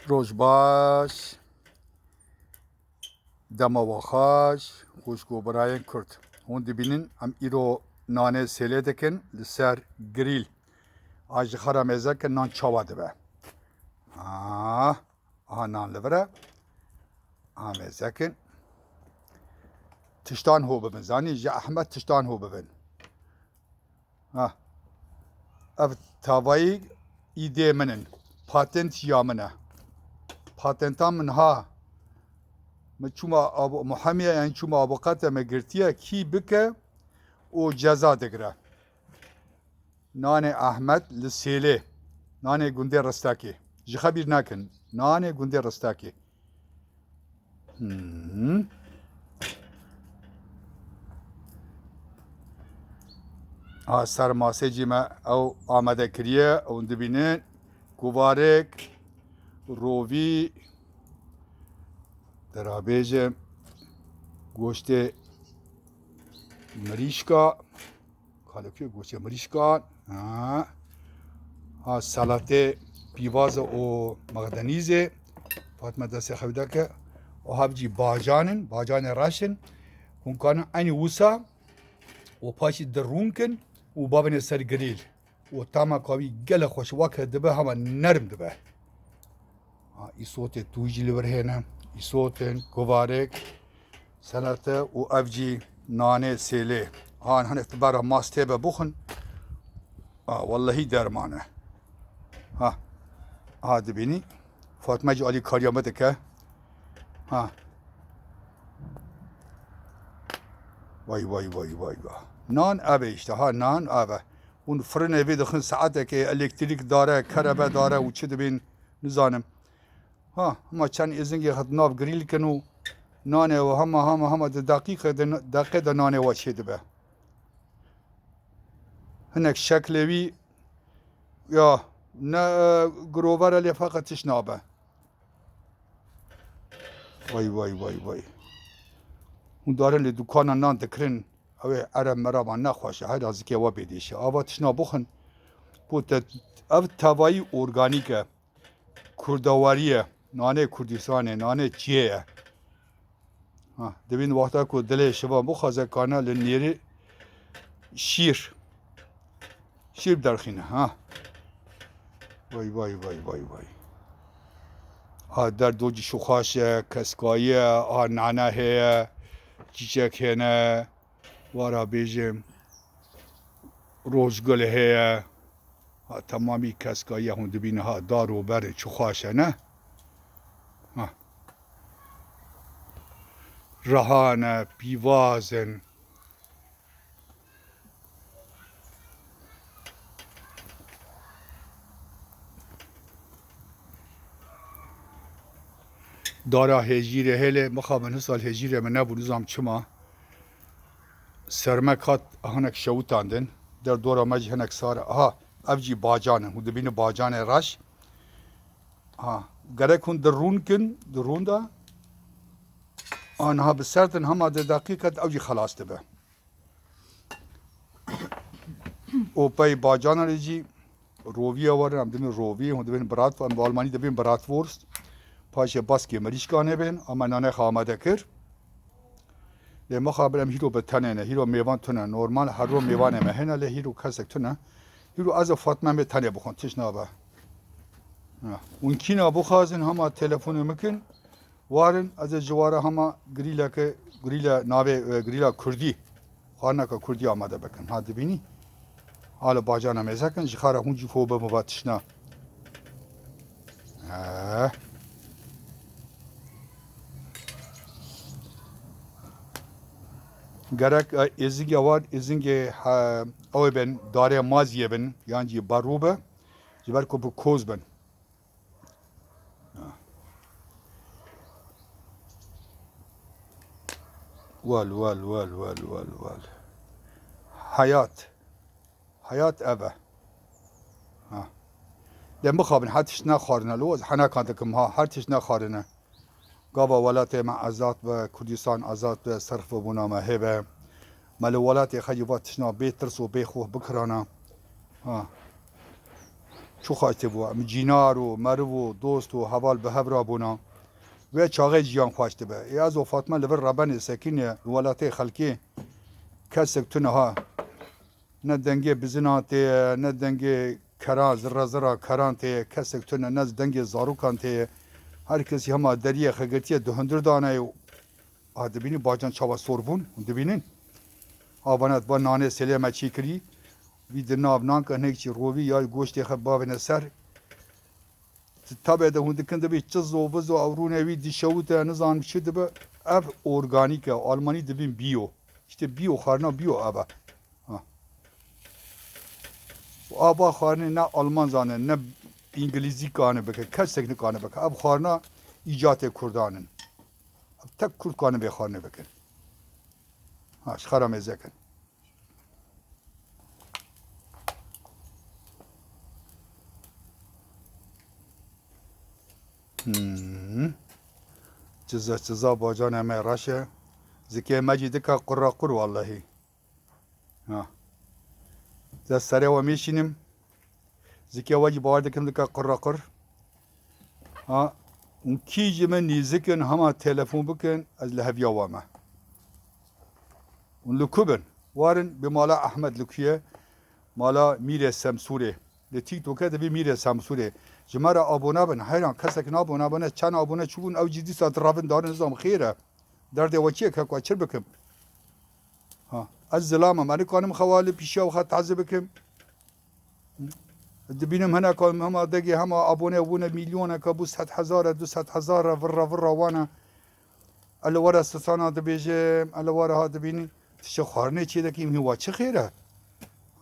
روز باش دما و خاش خوشگو برای کرد هون دبینن ام ایرو نانه سیله دکن لسر گریل آج خرا مزه که نان چاوا دبه آها نان لبره مزه کن تشتان هو ببن زانی جا احمد تشتان هو ببن اف تاوایی ایده منن پاتنت یا منه پاتنتا من ها چوما ابو محمد یعنی چوما ابو قاتم گرتیه کی بکه او جزا دگره نان احمد لسیله نان گنده رستاکی جی خبیر نکن نان گنده رستاکی سرماسه جی ما او آمده کریه اون دبینه گوارک رووی درابیجه گوشت مریشکا کالوکی گوشت مریشکا سلطه پیواز و مغدنیزه فاطمه دست خویده که و هفجی باجان راشن هون کانن اینی ووسا و پاشی درون کن و بابن سر گریل و تاما کاوی گل خوش وقت دبه همه نرم دبه ای صوت توجی لبر هنه ای صوت گوارک سلطه و افجی نانه سیله هن افتباره ماسته بخون والله درمانه دبینی فاطمه جی علی کاریامده که وای نان اوه اشته نان اوه اون فرنه وی دخن ساعته که الکتریک داره کربه داره و چه دبین نزانم ما چند ازنگی خد ناف گریل کنو نانه و همه دقیقه ده نانه و چه دبه هنک شکلوی یا نه گروور علی فقط تشنابه وای اون داره لی دکان نان دکرن اوه عرب مرابا نخواشه هر از که و بیدیشه آوا تشنا بخن بود او توایی ارگانیکه کردواریه نانه کردستانه نانه چیه دبین وقتا که دل شما بخوازه کانه لنیری شیر درخینه وای در دوجی شخاشه کسکایه نعنه هیه چیچک هنه وارا بیجم روزگل هیه تمامی کسکایه هون دبینه ها دارو بره چخاشه نه رهانه پیوازن دارا هجیره هله مخابن سال هجیره من نبود نظام چما سرمک هات هنک شوتاندن در دورا مج هنک ساره افجی باجانه هون دبینه باجانه راش گره کن درون دا آنها بسرتن همه در دقیقت اوجی خلاص دبه او پای باجانه ریجی رووی آورن هم دبین رووی هم دبین برات و آلمانی دبین برات ورست پاشه باسکی مریشکانه بین اما نانه خامده کر لی مخابرم هیرو بتنه نه هیرو میوان تونه نورمال هر رو میوانه مهنه لی هیرو کسک تونه هیرو از فاطمه به تنه بخون تشنابه اون کینا بخوازن همه تلفن مکن وارن از جواره همه گریل ناوه گریل کردی خانه که کردی آمده بکن ها دبینی حالا باجانه میزکن جخاره هونجی فوبه مباتشنا gerek ezinge var ezinge o ben dare maziye ben yani barube jiber ko bu koz ben val hayat eve dem bخابن حتش نخارنه لوز حنا کندکم ها هرتش نخارنه گاوا ولات ما آزاد و کردستان آزاد و صرف و بنامه هبه مال ولات خجواتشنا بيترس وبيخوه بكرانا چو خواهده بو ام جینار و مرو و دوست و حوال به هبرا بونا و چاقه جیان خواهده به ای از و فاطمه لبر ربن سکین ولات خلکی کسک تنها نه دنگه بزناته نه دنگه کرا زرا زرا کرانته کسک تنه نه دنگه زاروکانته هر کسی هم دریه خگرتیه دهندر دانه و دبینی باجان چاوا سوربون دبینین آبانات با نانه سلیمه چی کری وی دناب نان که هنگچی روی یا گوشت خباب نسر tabi de hundikinde bir çiz o vız o avrune vi dişavute nizan bir şey de be ev organik Almani de bin bio işte bio xarna bio aba aba xarna ne Alman zane ne İngilizce kanı beke kesek ne kanı beke ev xarna icat Kurdanın tek Kurd kanı be xarna beke ha şxara mezekin ceza bacan eme raşe zike mecidika kurra kur vallahi ha da sare ve meşinim zike vacı bağırdıkım dika kurra kur ha ki cime nizikin hama telefon bükün az leheviya vama unlukubun varın bir mala Ahmet Lukiye mala Mire Samsuri de TikTok'ta da bir Mire Samsuri جمارا abone ben hayran kasek ne abone bana çan abone çugun av ciddi saat rabın darın zam khira derde waçiye ka kwaçır bekim ha az zalama mani kanım khawali pişa ve ta'zib bekim dibinem hana kanım hama dagi hama abone milyona ka bu 100,000 200,000 virra wana ala wara sana da bejem ala wara hada bini şu kharne çedeki mi waçı khira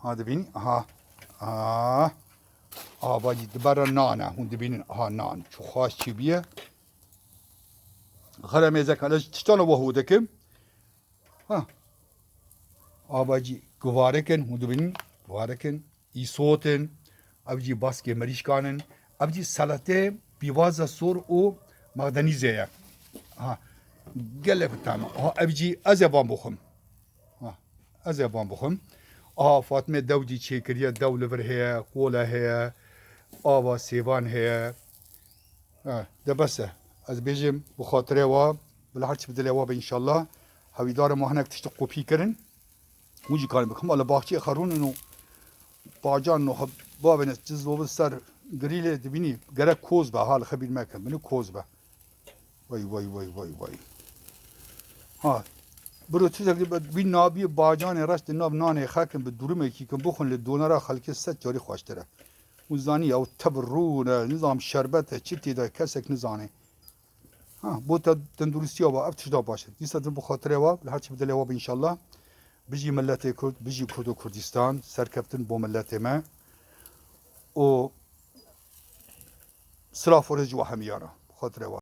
hada bini ha آبادی دبارا نانه هون دبینن ها نان چو خواست چی بیه خرم ازک حالا چطور وحو دکم ها آبادی گوارکن هون دبینن گوارکن ای صوتن ابجی باسکه مریشکانن ابجی سلطه بیوازه سور او مغدنیزه ها گله بتام ها ابجی ازبان بخم ها ازبان بخم فاطمه دودی چه کریه دولور هیا قوله هیا آوا سیوان هیا ده بسه از بیجم بخاطره و بلا هرچی بدله و ان شاء الله هویدار ما هناك تشت قوپی کرن وجی کار بکم الله باغچی خرون نو باجان نو بابن جز و سر گریل دبینی گره کوز به حال خبیر مکم منو کوز به وای ها برو چیزی که بی نابی باجان راست ناب نان خاکم به دورم کی کم بخون لدونرا خلک ست جاری خوشتره وزانی او تبرون نظام شربت چیتی دا کسک نزانه ها بو تندرستی و افتش دا باشه دیست به خاطر و هر چی بدله و ان شاء الله بيجي ملت كرد بيجي كرد وكردستان سركبتن بو ملت ما و سلاف ورج وحميانا خاطر